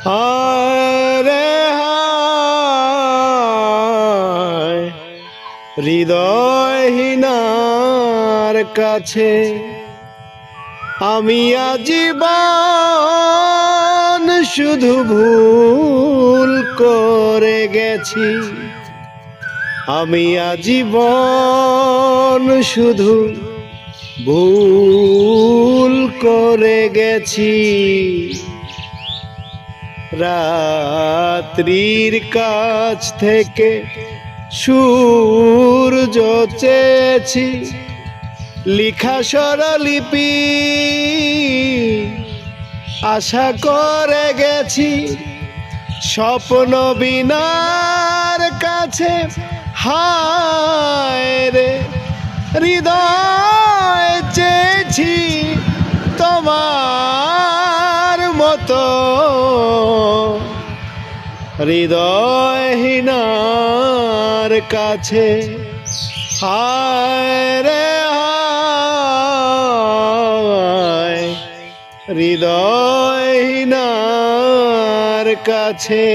হায়রে হায় হৃদয়হীনার কাছে আমি আজীবন শুধু ভুল করে গেছি। আমি আজীবন শুধু ভুল করে গেছি। রাত্রির কাছ থেকে সূর্য চেয়েছি, লিখা স্বরলিপি আশা করে গেছি। স্বপ্ন বিনার কাছে হায় রে হৃদয় চেয়েছি তোমার মতো। হৃদয়হীনার কাছে হায় রে হায় হৃদয়হীনার কাছে।